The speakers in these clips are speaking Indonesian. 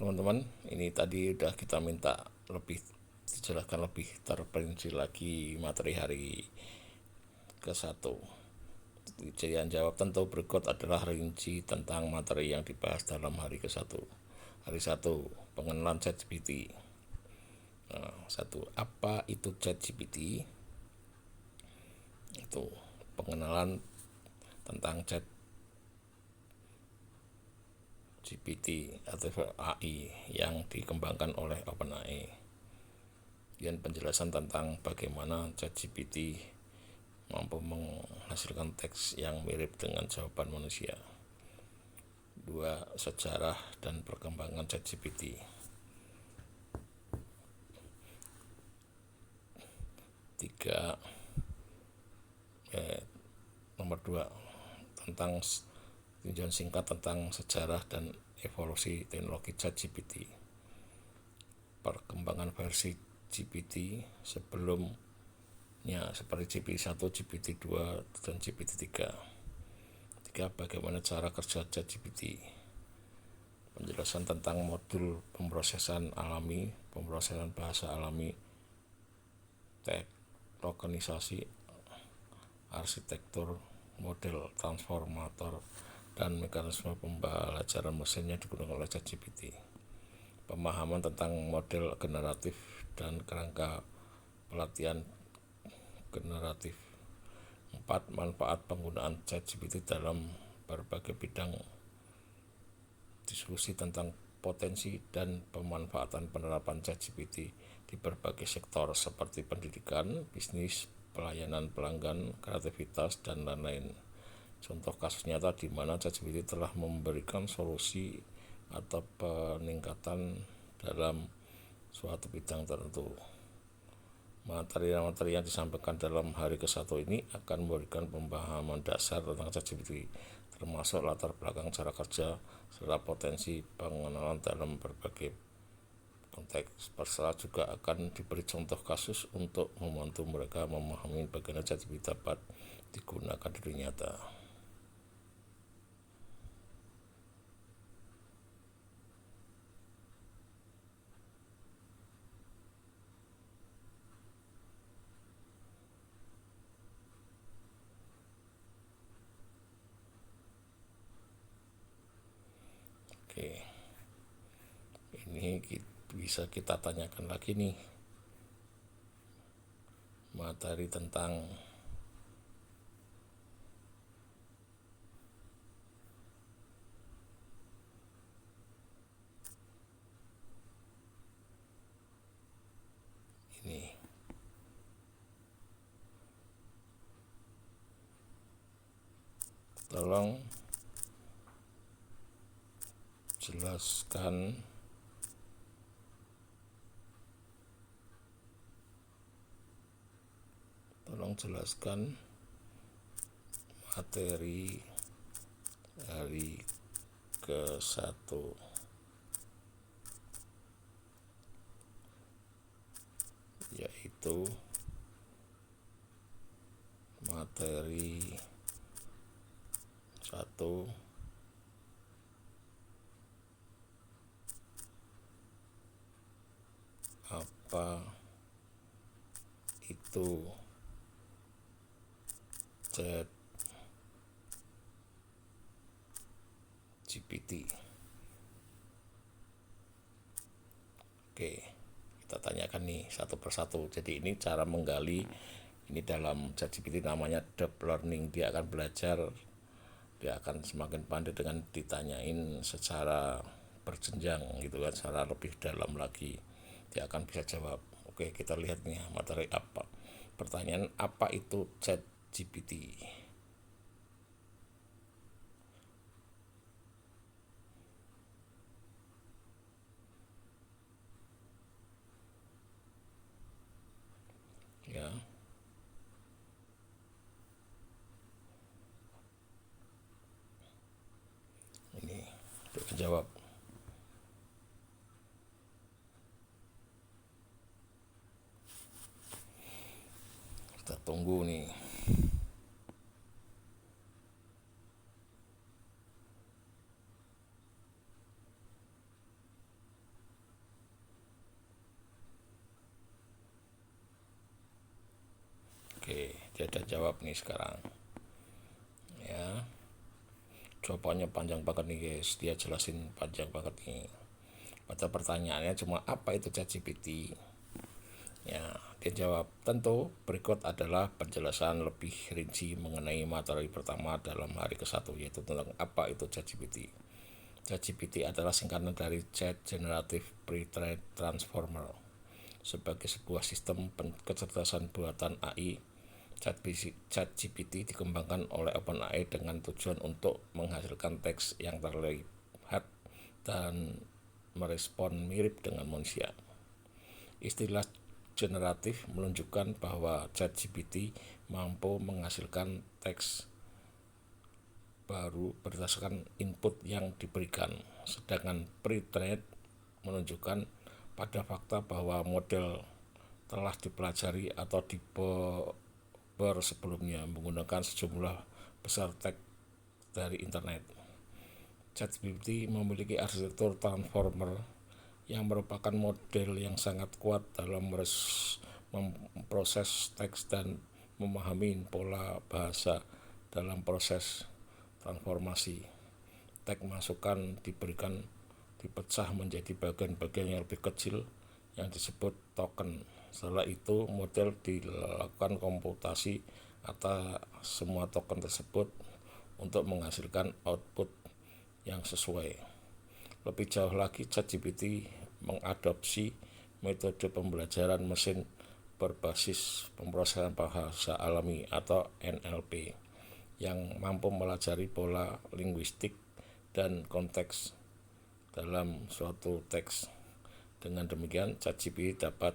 teman-teman. Ini tadi udah kita minta lebih dijelaskan lebih terperinci lagi materi hari ke-1. Yang jawab tentu berikut adalah rinci tentang materi yang dibahas dalam hari ke-1. Hari 1, pengenalan ChatGPT. Nah, 1. Apa itu ChatGPT? Itu pengenalan tentang ChatGPT atau AI yang dikembangkan oleh OpenAI. Dan penjelasan tentang bagaimana ChatGPT mampu menghasilkan teks yang mirip dengan jawaban manusia. 2. Sejarah dan perkembangan ChatGPT. 3. Nomor 2, tentang tinjauan singkat tentang sejarah dan evolusi teknologi ChatGPT. Perkembangan versi GPT sebelumnya seperti GPT-1, GPT-2, dan GPT-3. 3. Bagaimana cara kerja ChatGPT. Penjelasan tentang modul pemrosesan alami, pemrosesan bahasa alami, tokenisasi, arsitektur, model transformator, dan mekanisme pembelajaran mesin yang digunakan oleh ChatGPT. Pemahaman tentang model generatif dan kerangka pelatihan generatif. 4. Manfaat penggunaan ChatGPT dalam berbagai bidang. Diskusi tentang potensi dan pemanfaatan penerapan ChatGPT di berbagai sektor seperti pendidikan, bisnis, pelayanan pelanggan, kreativitas, dan lain-lain. Contoh kasus nyata di mana ChatGPT telah memberikan solusi atau peningkatan dalam suatu bidang tertentu. Materi-materi yang disampaikan dalam hari ke-1 ini akan memberikan pemahaman dasar tentang ChatGPT, termasuk latar belakang cara kerja serta potensi pengenalan dalam berbagai konteks. Peserta juga akan diberi contoh kasus untuk membantu mereka memahami bagaimana ChatGPT dapat digunakan di dunia nyata. Oke, ini bisa kita tanyakan lagi nih materi tentang ini. Tolong jelaskan materi hari ke-1, yaitu materi 1, apa itu ChatGPT. Oke, kita tanyakan nih satu persatu. Jadi ini cara menggali, ini dalam ChatGPT namanya deep learning. Dia akan belajar, dia akan semakin pandai dengan ditanyain secara berjenjang gitu kan, secara lebih dalam lagi dia akan bisa jawab. Oke, kita lihat nih materi apa. Pertanyaan, apa itu ChatGPT? Ya, ini untuk dijawab. Kita tunggu nih. dan jawab nih sekarang ya. Jawabannya panjang banget nih guys, dia jelasin panjang banget nih. Pada pertanyaannya cuma apa itu ChatGPT ya, dia jawab tentu berikut adalah penjelasan lebih rinci mengenai materi pertama dalam hari ke-1, yaitu tentang apa itu ChatGPT. ChatGPT adalah singkatan dari Chat Generative Pre-trained Transformer. Sebagai sebuah sistem kecerdasan buatan AI, ChatGPT dikembangkan oleh OpenAI dengan tujuan untuk menghasilkan teks yang terlihat dan merespon mirip dengan manusia. Istilah generatif menunjukkan bahwa ChatGPT mampu menghasilkan teks baru berdasarkan input yang diberikan, sedangkan pre-trained menunjukkan pada fakta bahwa model telah dipelajari atau diper sebelumnya menggunakan sejumlah besar teks dari internet. ChatGPT memiliki arsitektur transformer yang merupakan model yang sangat kuat dalam memproses teks dan memahami pola bahasa dalam proses transformasi. Teks masukan dipecah menjadi bagian-bagian yang lebih kecil yang disebut token. Setelah itu model dilakukan komputasi atas semua token tersebut untuk menghasilkan output yang sesuai. Lebih jauh lagi, ChatGPT mengadopsi metode pembelajaran mesin berbasis pemrosesan bahasa alami atau NLP yang mampu melajari pola linguistik dan konteks dalam suatu teks. Dengan demikian, ChatGPT dapat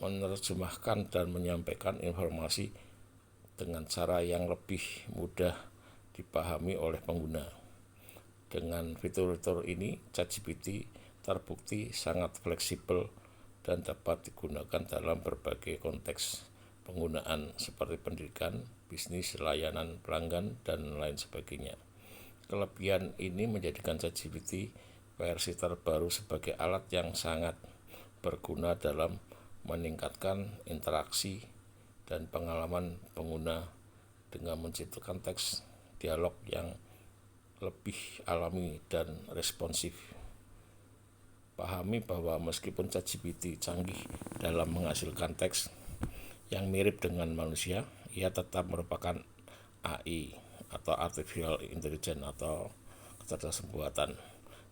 menerjemahkan dan menyampaikan informasi dengan cara yang lebih mudah dipahami oleh pengguna. Dengan fitur-fitur ini, ChatGPT terbukti sangat fleksibel dan dapat digunakan dalam berbagai konteks penggunaan seperti pendidikan, bisnis, layanan pelanggan, dan lain sebagainya. Kelebihan ini menjadikan ChatGPT versi terbaru sebagai alat yang sangat berguna dalam meningkatkan interaksi dan pengalaman pengguna dengan menciptakan teks dialog yang lebih alami dan responsif. Pahami bahwa meskipun ChatGPT canggih dalam menghasilkan teks yang mirip dengan manusia, ia tetap merupakan AI atau Artificial Intelligence atau kecerdasan buatan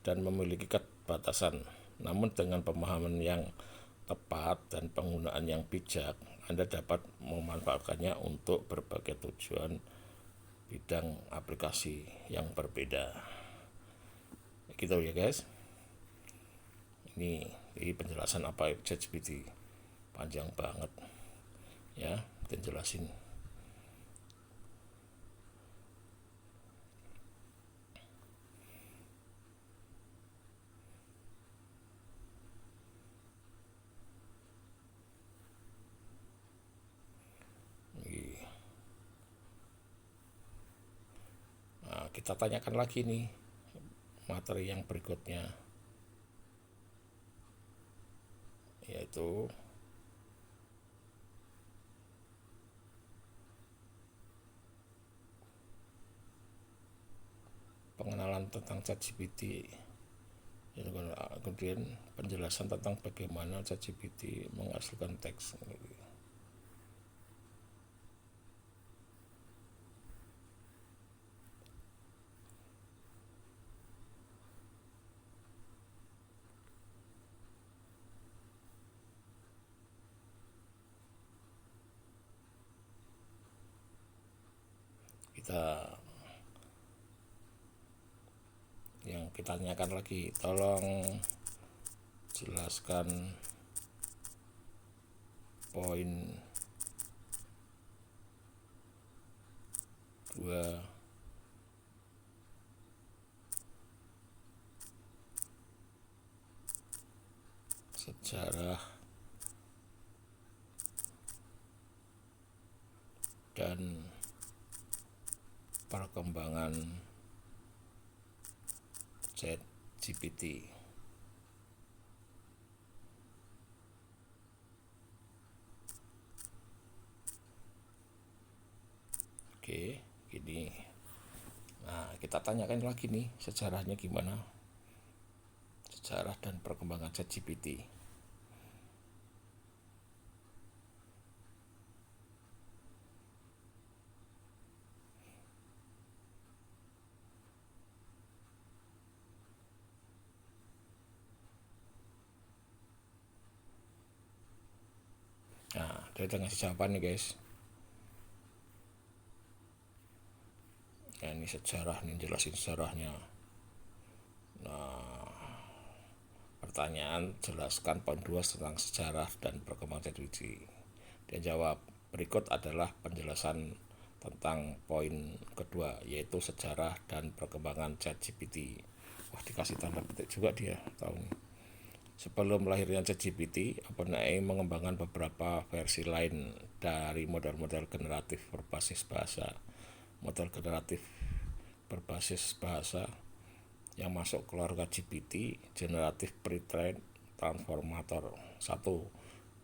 dan memiliki keterbatasan. Namun dengan pemahaman yang tepat dan penggunaan yang bijak, Anda dapat memanfaatkannya untuk berbagai tujuan bidang aplikasi yang berbeda. Gitu ya guys. Ini penjelasan apa ChatGPT, panjang banget ya, dan jelasin. Nah, kita tanyakan lagi nih materi yang berikutnya, yaitu pengenalan tentang ChatGPT. Kemudian penjelasan tentang bagaimana ChatGPT menghasilkan teks. Yang kita tanyakan lagi, tolong jelaskan poin 2 sejarah dan perkembangan ChatGPT. tanyakan lagi nih sejarahnya gimana, sejarah dan perkembangan ChatGPT. Nah, dia udah ngasih jawaban nih guys. Ya, ini sejarah nih, jelasin sejarahnya. Nah, pertanyaan jelaskan poin 2 tentang sejarah dan perkembangan ChatGPT. Dia jawab, berikut adalah penjelasan tentang poin kedua, yaitu sejarah dan perkembangan ChatGPT. Wah, dikasih tanda petik juga dia, tahu nih. Sebelum lahirnya ChatGPT, OpenAI mengembangkan beberapa versi lain dari model-model generatif berbasis bahasa. Model generatif berbasis bahasa yang masuk keluarga GPT, Generative Pre-trained Transformer 1,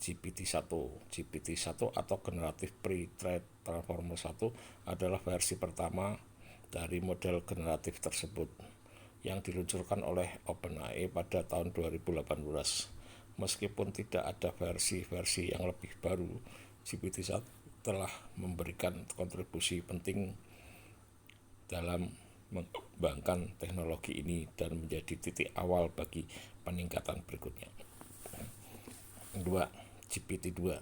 GPT-1. GPT-1 atau Generative Pre-trained Transformer 1 adalah versi pertama dari model generatif tersebut yang diluncurkan oleh OpenAI pada tahun 2018. Meskipun tidak ada versi-versi yang lebih baru, GPT-1 telah memberikan kontribusi penting dalam mengembangkan teknologi ini dan menjadi titik awal bagi peningkatan berikutnya. 2. GPT-2.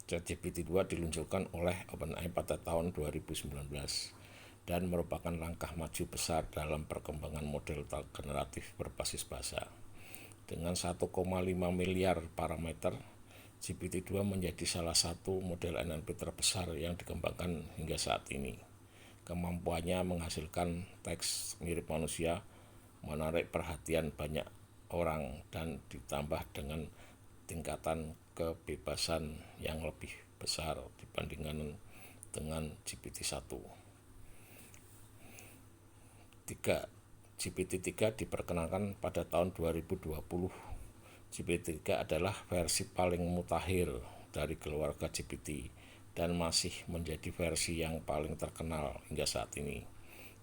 ChatGPT-2 diluncurkan oleh OpenAI pada tahun 2019 dan merupakan langkah maju besar dalam perkembangan model generatif berbasis bahasa. Dengan 1,5 miliar parameter, GPT-2 menjadi salah satu model NLP terbesar yang dikembangkan hingga saat ini. Kemampuannya menghasilkan teks mirip manusia, menarik perhatian banyak orang, dan ditambah dengan tingkatan kebebasan yang lebih besar dibandingkan dengan GPT-1. 3. GPT-3 diperkenalkan pada tahun 2020. GPT-3 adalah versi paling mutakhir dari keluarga GPT dan masih menjadi versi yang paling terkenal hingga saat ini.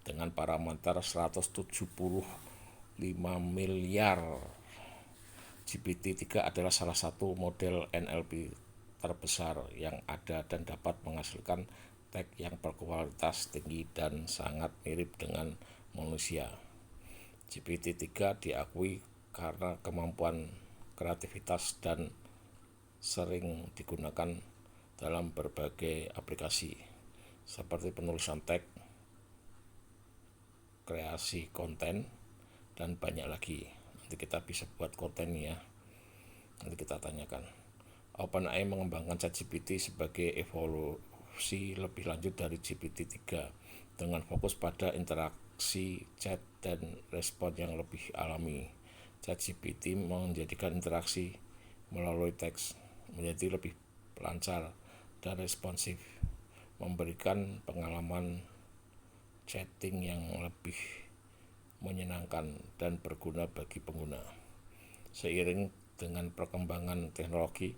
Dengan parameter 175 miliar, GPT-3 adalah salah satu model NLP terbesar yang ada dan dapat menghasilkan teks yang berkualitas tinggi dan sangat mirip dengan manusia. GPT-3 diakui karena kemampuan kreativitas dan sering digunakan dalam berbagai aplikasi seperti penulisan teks, kreasi konten, dan banyak lagi. Nanti kita bisa buat konten ya, nanti kita tanyakan. OpenAI mengembangkan ChatGPT sebagai evolusi lebih lanjut dari GPT-3 dengan fokus pada interaksi chat dan respon yang lebih alami. ChatGPT menjadikan interaksi melalui teks menjadi lebih lancar dan responsif, memberikan pengalaman chatting yang lebih menyenangkan dan berguna bagi pengguna. Seiring dengan perkembangan teknologi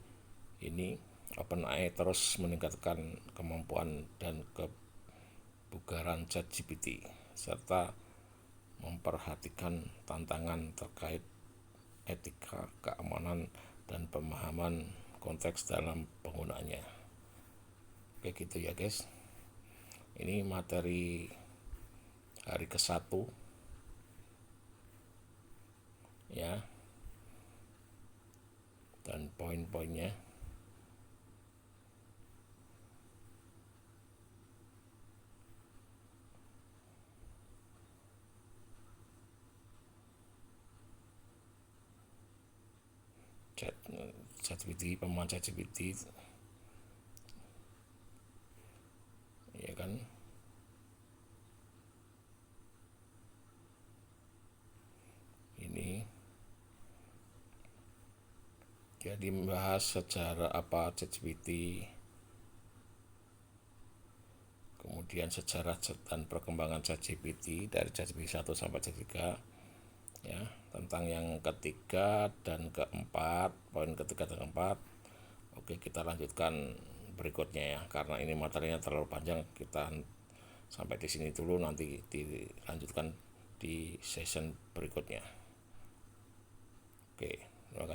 ini, OpenAI terus meningkatkan kemampuan dan kebugaran ChatGPT serta memperhatikan tantangan terkait etika, keamanan, dan pemahaman konteks dalam penggunaannya. Kayak gitu ya guys. Ini materi hari ke-1 ya, dan poin-poinnya. ChatGPT, pemahaman ChatGPT ya kan. Ini jadi membahas secara apa ChatGPT, kemudian sejarah dan perkembangan ChatGPT dari ChatGPT 1 sampai ChatGPT 3 ya, tentang yang ketiga dan keempat, poin ketiga dan keempat. Oke, kita lanjutkan berikutnya ya, karena ini materinya terlalu panjang, kita Sampai di sini dulu, nanti dilanjutkan di session berikutnya. Oke.